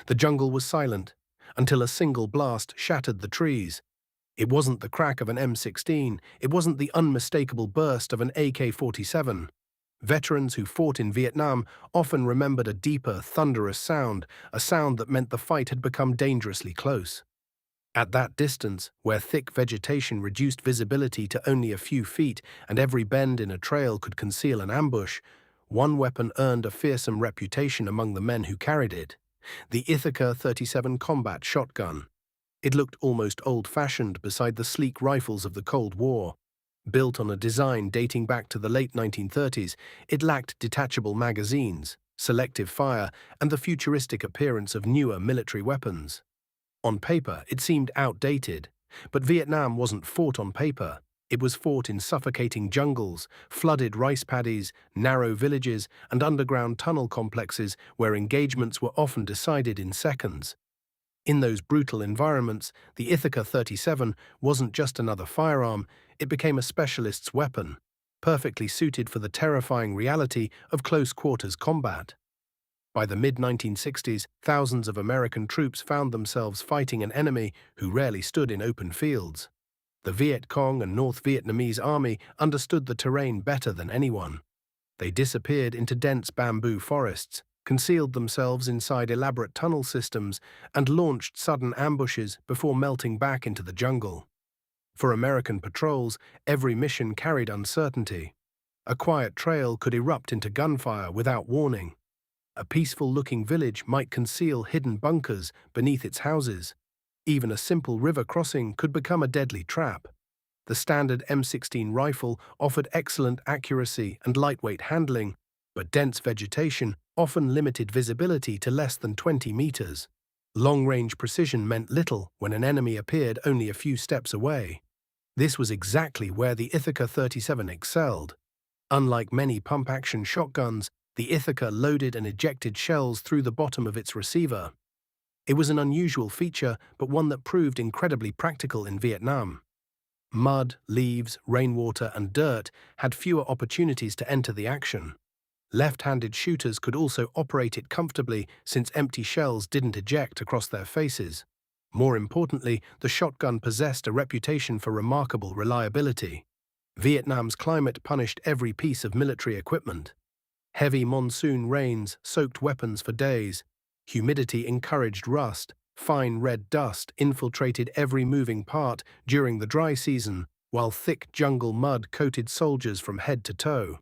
The jungle was silent until a single blast shattered the trees. It wasn't the crack of an M16, it wasn't the unmistakable burst of an AK-47. Veterans who fought in Vietnam often remembered a deeper, thunderous sound, a sound that meant the fight had become dangerously close. At that distance, where thick vegetation reduced visibility to only a few feet and every bend in a trail could conceal an ambush, one weapon earned a fearsome reputation among the men who carried it: the Ithaca 37 combat shotgun. It looked almost old-fashioned beside the sleek rifles of the Cold War. Built on a design dating back to the late 1930s, it lacked detachable magazines, selective fire, and the futuristic appearance of newer military weapons. On paper, it seemed outdated, but Vietnam wasn't fought on paper. It was fought in suffocating jungles, flooded rice paddies, narrow villages, and underground tunnel complexes where engagements were often decided in seconds. In those brutal environments, the Ithaca 37 wasn't just another firearm, it became a specialist's weapon, perfectly suited for the terrifying reality of close-quarters combat. By the mid-1960s, thousands of American troops found themselves fighting an enemy who rarely stood in open fields. The Viet Cong and North Vietnamese army understood the terrain better than anyone. They disappeared into dense bamboo forests, concealed themselves inside elaborate tunnel systems, and launched sudden ambushes before melting back into the jungle. For American patrols, every mission carried uncertainty. A quiet trail could erupt into gunfire without warning. A peaceful-looking village might conceal hidden bunkers beneath its houses. Even a simple river crossing could become a deadly trap. The standard M16 rifle offered excellent accuracy and lightweight handling, but dense vegetation often limited visibility to less than 20 meters. Long-range precision meant little when an enemy appeared only a few steps away. This was exactly where the Ithaca 37 excelled. Unlike many pump-action shotguns, the Ithaca loaded and ejected shells through the bottom of its receiver. It was an unusual feature, but one that proved incredibly practical in Vietnam. Mud, leaves, rainwater, and dirt had fewer opportunities to enter the action. Left-handed shooters could also operate it comfortably since empty shells didn't eject across their faces. More importantly, the shotgun possessed a reputation for remarkable reliability. Vietnam's climate punished every piece of military equipment. Heavy monsoon rains soaked weapons for days. Humidity encouraged rust. Fine red dust infiltrated every moving part during the dry season, while thick jungle mud coated soldiers from head to toe.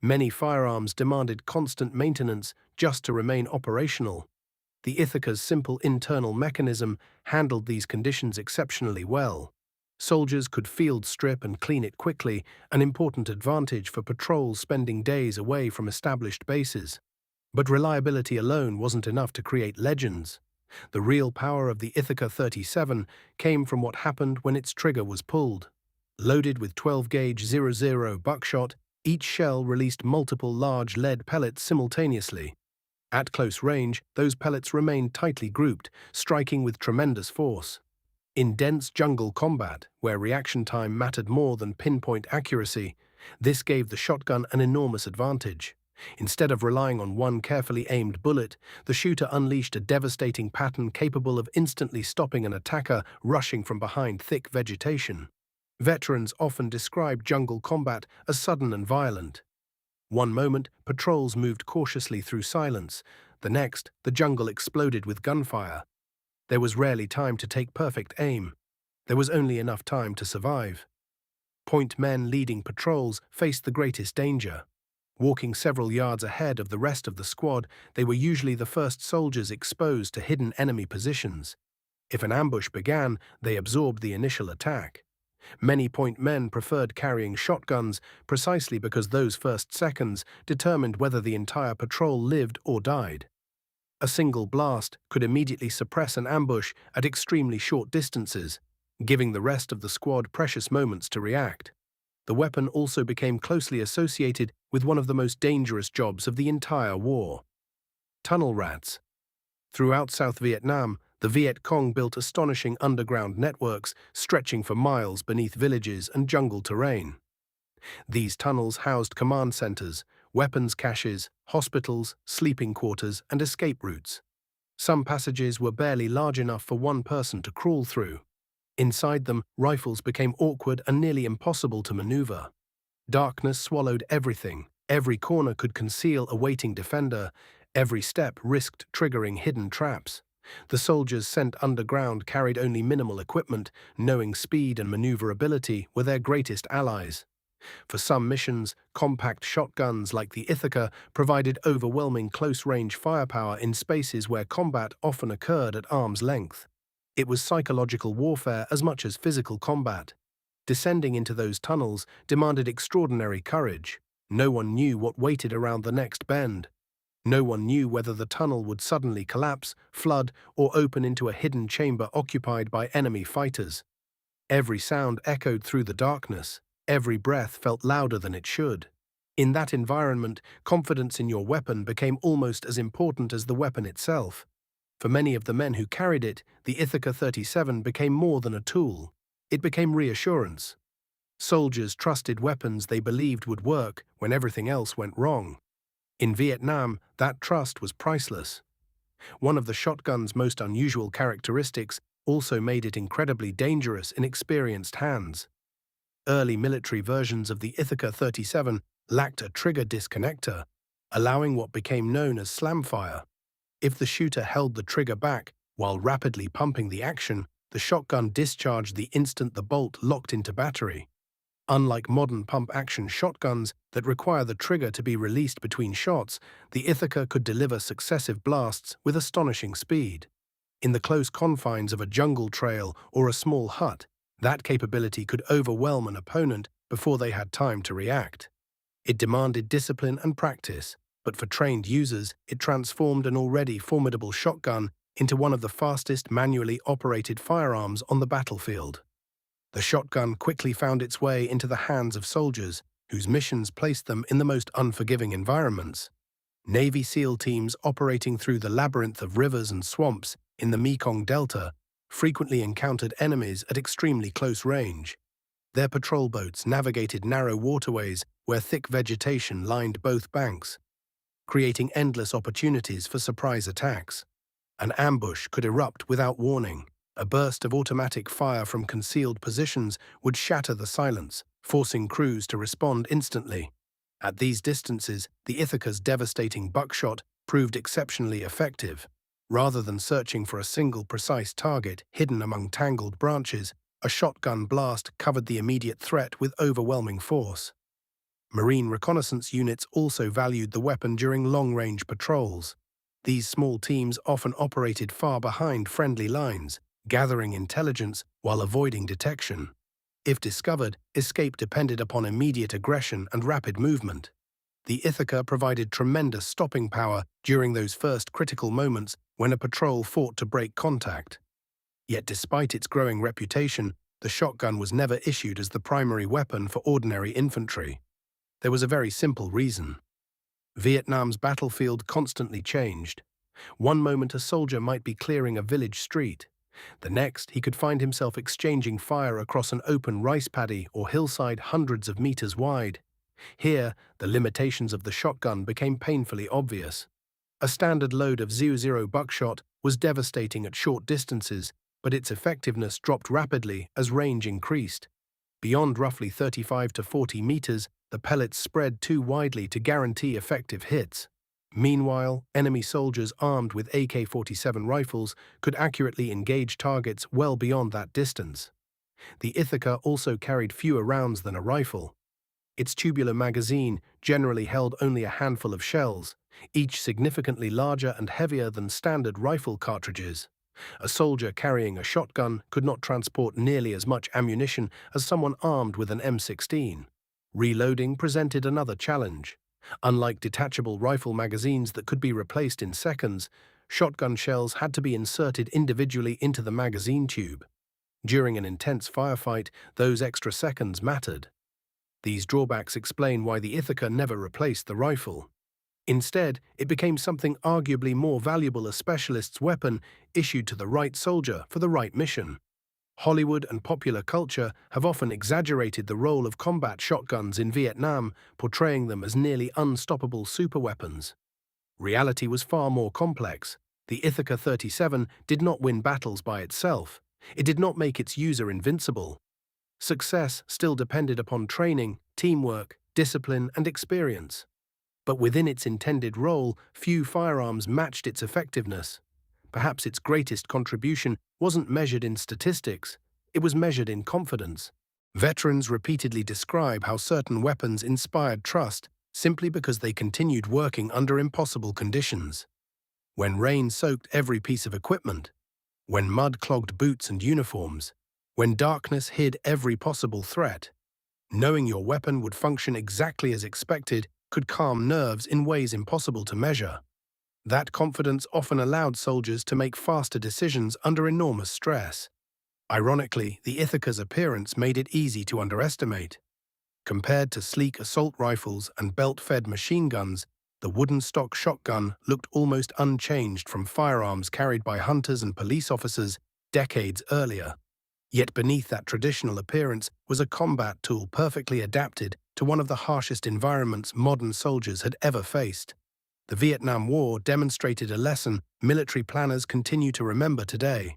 Many firearms demanded constant maintenance just to remain operational. The Ithaca's simple internal mechanism handled these conditions exceptionally well. Soldiers could field strip and clean it quickly, an important advantage for patrols spending days away from established bases. But reliability alone wasn't enough to create legends. The real power of the Ithaca 37 came from what happened when its trigger was pulled. Loaded with 12-gauge 00 buckshot, each shell released multiple large lead pellets simultaneously. At close range, those pellets remained tightly grouped, striking with tremendous force. In dense jungle combat, where reaction time mattered more than pinpoint accuracy, this gave the shotgun an enormous advantage. Instead of relying on one carefully aimed bullet, the shooter unleashed a devastating pattern capable of instantly stopping an attacker rushing from behind thick vegetation. Veterans often described jungle combat as sudden and violent. One moment, patrols moved cautiously through silence. The next, the jungle exploded with gunfire. There was rarely time to take perfect aim. There was only enough time to survive. Point men leading patrols faced the greatest danger. Walking several yards ahead of the rest of the squad, they were usually the first soldiers exposed to hidden enemy positions. If an ambush began, they absorbed the initial attack. Many point men preferred carrying shotguns precisely because those first seconds determined whether the entire patrol lived or died. A single blast could immediately suppress an ambush at extremely short distances, giving the rest of the squad precious moments to react. The weapon also became closely associated with one of the most dangerous jobs of the entire war: tunnel rats. Throughout South Vietnam, the Viet Cong built astonishing underground networks stretching for miles beneath villages and jungle terrain. These tunnels housed command centers, weapons caches, hospitals, sleeping quarters, and escape routes. Some passages were barely large enough for one person to crawl through. Inside them, rifles became awkward and nearly impossible to maneuver. Darkness swallowed everything. Every corner could conceal a waiting defender. Every step risked triggering hidden traps. The soldiers sent underground carried only minimal equipment, knowing speed and maneuverability were their greatest allies. For some missions, compact shotguns like the Ithaca provided overwhelming close-range firepower in spaces where combat often occurred at arm's length. It was psychological warfare as much as physical combat. Descending into those tunnels demanded extraordinary courage. No one knew what waited around the next bend. No one knew whether the tunnel would suddenly collapse, flood, or open into a hidden chamber occupied by enemy fighters. Every sound echoed through the darkness. Every breath felt louder than it should. In that environment, confidence in your weapon became almost as important as the weapon itself. For many of the men who carried it, the Ithaca 37 became more than a tool. It became reassurance. Soldiers trusted weapons they believed would work when everything else went wrong. In Vietnam, that trust was priceless. One of the shotgun's most unusual characteristics also made it incredibly dangerous in experienced hands. Early military versions of the Ithaca 37 lacked a trigger disconnector, allowing what became known as slamfire. If the shooter held the trigger back while rapidly pumping the action, the shotgun discharged the instant the bolt locked into battery. Unlike modern pump-action shotguns that require the trigger to be released between shots, the Ithaca could deliver successive blasts with astonishing speed. In the close confines of a jungle trail or a small hut, that capability could overwhelm an opponent before they had time to react. It demanded discipline and practice, but for trained users, it transformed an already formidable shotgun into one of the fastest manually operated firearms on the battlefield. The shotgun quickly found its way into the hands of soldiers, whose missions placed them in the most unforgiving environments. Navy SEAL teams operating through the labyrinth of rivers and swamps in the Mekong Delta frequently encountered enemies at extremely close range. Their patrol boats navigated narrow waterways where thick vegetation lined both banks, creating endless opportunities for surprise attacks. An ambush could erupt without warning. A burst of automatic fire from concealed positions would shatter the silence, forcing crews to respond instantly. At these distances, the Ithaca's devastating buckshot proved exceptionally effective. Rather than searching for a single precise target hidden among tangled branches, a shotgun blast covered the immediate threat with overwhelming force. Marine reconnaissance units also valued the weapon during long-range patrols. These small teams often operated far behind friendly lines, gathering intelligence while avoiding detection. If discovered, escape depended upon immediate aggression and rapid movement. The Ithaca provided tremendous stopping power during those first critical moments when a patrol fought to break contact. Yet despite its growing reputation, the shotgun was never issued as the primary weapon for ordinary infantry. There was a very simple reason. Vietnam's battlefield constantly changed. One moment a soldier might be clearing a village street. The next, he could find himself exchanging fire across an open rice paddy or hillside hundreds of meters wide. Here, the limitations of the shotgun became painfully obvious. A standard load of .00 buckshot was devastating at short distances, but its effectiveness dropped rapidly as range increased. Beyond roughly 35 to 40 meters, the pellets spread too widely to guarantee effective hits. Meanwhile, enemy soldiers armed with AK-47 rifles could accurately engage targets well beyond that distance. The Ithaca also carried fewer rounds than a rifle. Its tubular magazine generally held only a handful of shells, each significantly larger and heavier than standard rifle cartridges. A soldier carrying a shotgun could not transport nearly as much ammunition as someone armed with an M16. Reloading presented another challenge. Unlike detachable rifle magazines that could be replaced in seconds, shotgun shells had to be inserted individually into the magazine tube. During an intense firefight, those extra seconds mattered. These drawbacks explain why the Ithaca never replaced the rifle. Instead, it became something arguably more valuable: a specialist's weapon issued to the right soldier for the right mission. Hollywood and popular culture have often exaggerated the role of combat shotguns in Vietnam, portraying them as nearly unstoppable superweapons. Reality was far more complex. The Ithaca 37 did not win battles by itself. It did not make its user invincible. Success still depended upon training, teamwork, discipline, and experience. But within its intended role, few firearms matched its effectiveness. Perhaps its greatest contribution wasn't measured in statistics, it was measured in confidence. Veterans repeatedly describe how certain weapons inspired trust simply because they continued working under impossible conditions. When rain soaked every piece of equipment, when mud clogged boots and uniforms, when darkness hid every possible threat, knowing your weapon would function exactly as expected could calm nerves in ways impossible to measure. That confidence often allowed soldiers to make faster decisions under enormous stress. Ironically, the Ithaca's appearance made it easy to underestimate. Compared to sleek assault rifles and belt-fed machine guns, the wooden stock shotgun looked almost unchanged from firearms carried by hunters and police officers decades earlier. Yet beneath that traditional appearance was a combat tool perfectly adapted to one of the harshest environments modern soldiers had ever faced. The Vietnam War demonstrated a lesson military planners continue to remember today.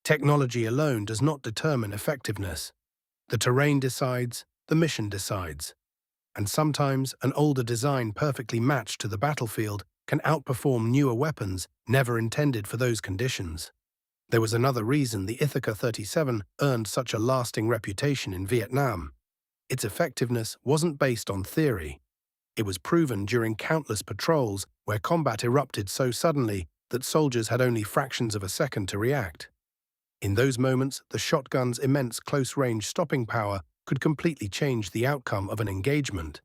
Technology alone does not determine effectiveness. The terrain decides, the mission decides. And sometimes an older design perfectly matched to the battlefield can outperform newer weapons never intended for those conditions. There was another reason the Ithaca 37 earned such a lasting reputation in Vietnam. Its effectiveness wasn't based on theory. It was proven during countless patrols where combat erupted so suddenly that soldiers had only fractions of a second to react. In those moments, the shotgun's immense close-range stopping power could completely change the outcome of an engagement.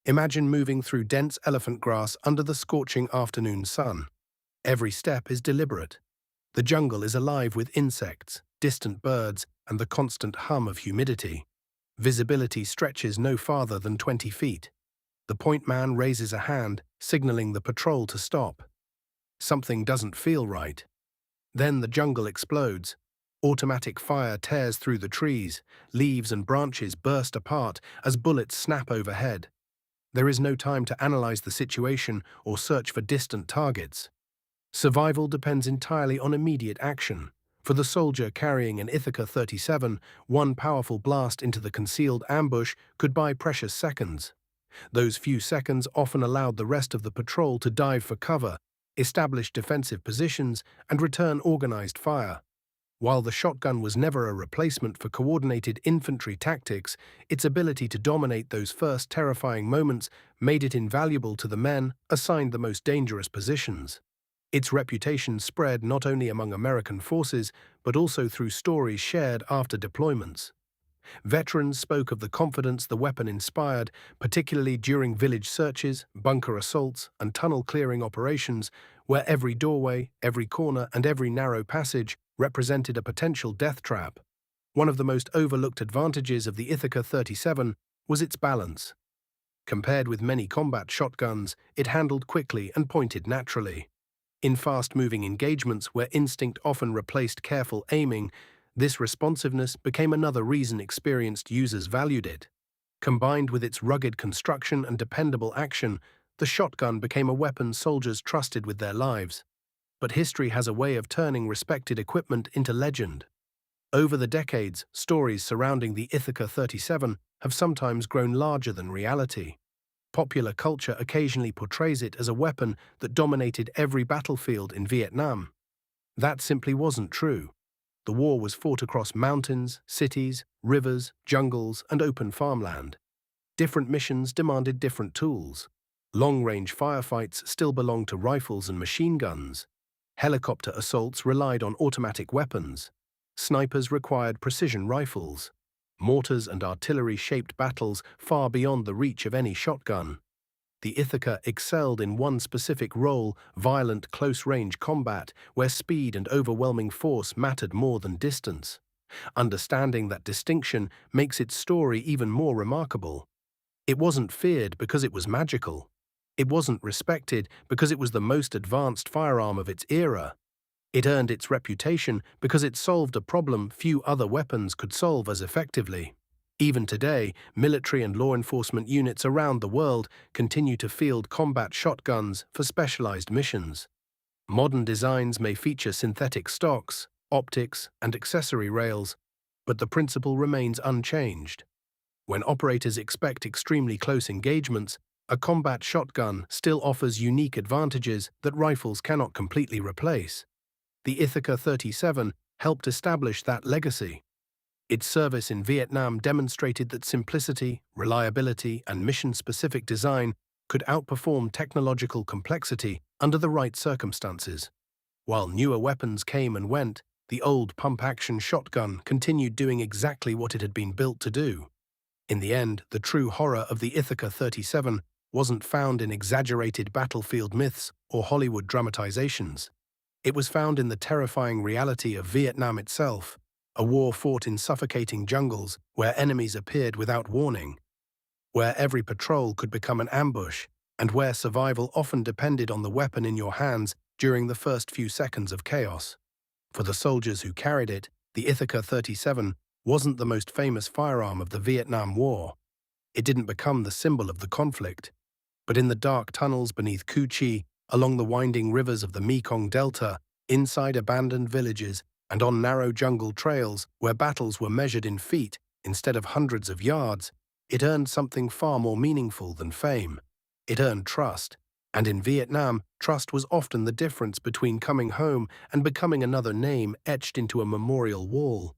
Imagine moving through dense elephant grass under the scorching afternoon sun. Every step is deliberate. The jungle is alive with insects, distant birds, and the constant hum of humidity. Visibility stretches no farther than 20 feet. The point man raises a hand, signaling the patrol to stop. Something doesn't feel right. Then the jungle explodes. Automatic fire tears through the trees, leaves and branches burst apart as bullets snap overhead. There is no time to analyze the situation or search for distant targets. Survival depends entirely on immediate action. For the soldier carrying an Ithaca 37, one powerful blast into the concealed ambush could buy precious seconds. Those few seconds often allowed the rest of the patrol to dive for cover, establish defensive positions, and return organized fire. While the shotgun was never a replacement for coordinated infantry tactics, its ability to dominate those first terrifying moments made it invaluable to the men assigned the most dangerous positions. Its reputation spread not only among American forces, but also through stories shared after deployments. Veterans spoke of the confidence the weapon inspired, particularly during village searches, bunker assaults, and tunnel-clearing operations, where every doorway, every corner, and every narrow passage represented a potential death trap. One of the most overlooked advantages of the Ithaca 37 was its balance. Compared with many combat shotguns, it handled quickly and pointed naturally. In fast-moving engagements where instinct often replaced careful aiming, this responsiveness became another reason experienced users valued it. Combined with its rugged construction and dependable action, the shotgun became a weapon soldiers trusted with their lives. But history has a way of turning respected equipment into legend. Over the decades, stories surrounding the Ithaca 37 have sometimes grown larger than reality. Popular culture occasionally portrays it as a weapon that dominated every battlefield in Vietnam. That simply wasn't true. The war was fought across mountains, cities, rivers, jungles, and open farmland. Different missions demanded different tools. Long-range firefights still belonged to rifles and machine guns. Helicopter assaults relied on automatic weapons. Snipers required precision rifles. Mortars and artillery shaped battles far beyond the reach of any shotgun. The Ithaca excelled in one specific role, violent close-range combat, where speed and overwhelming force mattered more than distance. Understanding that distinction makes its story even more remarkable. It wasn't feared because it was magical. It wasn't respected because it was the most advanced firearm of its era. It earned its reputation because it solved a problem few other weapons could solve as effectively. Even today, military and law enforcement units around the world continue to field combat shotguns for specialized missions. Modern designs may feature synthetic stocks, optics, and accessory rails, but the principle remains unchanged. When operators expect extremely close engagements, a combat shotgun still offers unique advantages that rifles cannot completely replace. The Ithaca 37 helped establish that legacy. Its service in Vietnam demonstrated that simplicity, reliability, and mission-specific design could outperform technological complexity under the right circumstances. While newer weapons came and went, the old pump-action shotgun continued doing exactly what it had been built to do. In the end, the true horror of the Ithaca 37 wasn't found in exaggerated battlefield myths or Hollywood dramatizations. It was found in the terrifying reality of Vietnam itself, a war fought in suffocating jungles where enemies appeared without warning, where every patrol could become an ambush, and where survival often depended on the weapon in your hands during the first few seconds of chaos. For the soldiers who carried it, the Ithaca 37 wasn't the most famous firearm of the Vietnam War. It didn't become the symbol of the conflict. But in the dark tunnels beneath Cu Chi, along the winding rivers of the Mekong Delta, inside abandoned villages, and on narrow jungle trails where battles were measured in feet instead of hundreds of yards, it earned something far more meaningful than fame. It earned trust. And in Vietnam, trust was often the difference between coming home and becoming another name etched into a memorial wall.